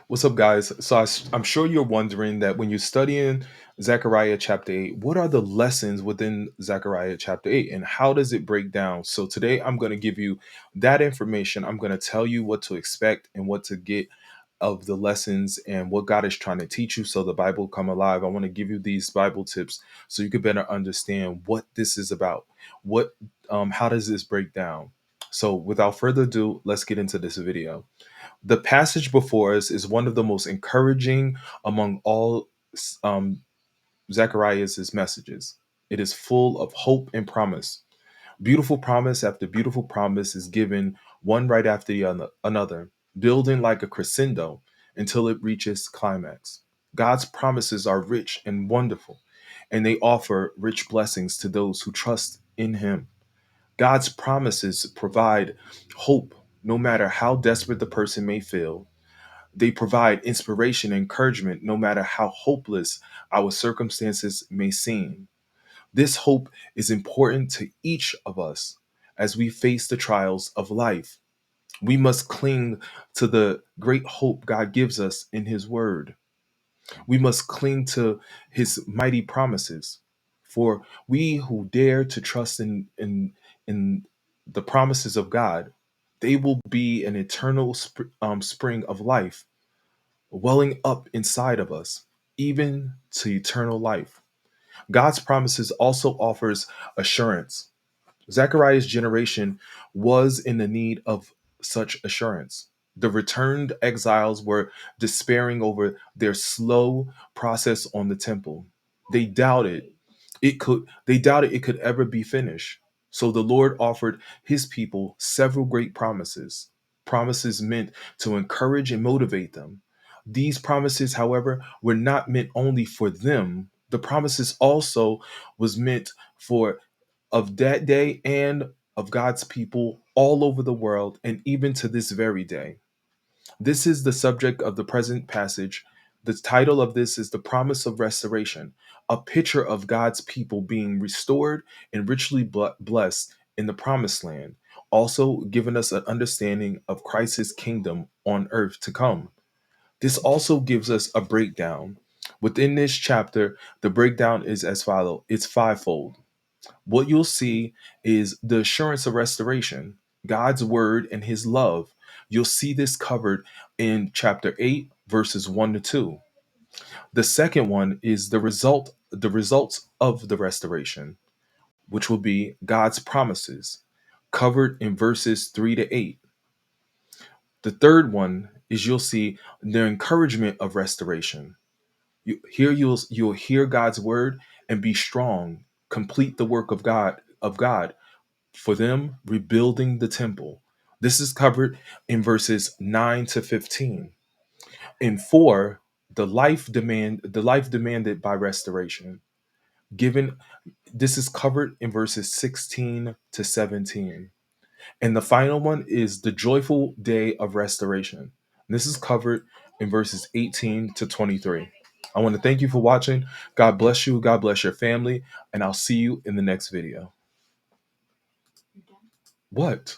What's up, guys? So I'm sure you're wondering that when you're studying Zechariah chapter 8, what are the lessons within Zechariah chapter 8 and how does it break down? So today I'm going to give you that information. I'm going to tell you what to expect and what to get of the lessons and what God is trying to teach you so the Bible come alive. I want to give you these Bible tips so you can better understand what this is about. What how does this break down? So without further ado, let's get into this video. The passage before us is one of the most encouraging among all um, Zechariah's messages. It is full of hope and promise. Beautiful promise after beautiful promise is given one right after another, building like a crescendo until it reaches climax. God's promises are rich and wonderful, and they offer rich blessings to those who trust in Him. God's promises provide hope no matter how desperate the person may feel. They provide inspiration and encouragement no matter how hopeless our circumstances may seem. This hope is important to each of us as we face the trials of life. We must cling to the great hope God gives us in His Word. We must cling to His mighty promises. For we who dare to trust in the promises of God, they will be an eternal spring of life welling up inside of us, even to eternal life. God's promises also offers assurance. Zechariah's generation was in the need of such assurance. The returned exiles were despairing over their slow process on the temple. They doubted it could ever be finished. So the Lord offered his people several great promises. Promises meant to encourage and motivate them. These promises, however, were not meant only for them. The promises also was meant for of that day and of God's people all over the world and even to this very day. This is the subject of the present passage. The title of this is The Promise of Restoration, a picture of God's people being restored and richly blessed in the promised land, also giving us an understanding of Christ's kingdom on earth to come. This also gives us a breakdown. Within this chapter, the breakdown is as follows. It's fivefold. What you'll see is the assurance of restoration, God's word and his love. You'll see this covered in chapter 8, verses 1 to 2. The second one is the results of the restoration, which will be God's promises, covered in verses 3 to 8. The third one is you'll see the encouragement of restoration. You'll hear God's word and be strong, complete the work of God for them rebuilding the temple. This is covered in verses 9 to 15. In 4, the life demanded by restoration. Given this is covered in verses 16 to 17. And the final one is the joyful day of restoration. This is covered in verses 18 to 23. I want to thank you for watching. God bless you. God bless your family. And I'll see you in the next video. What?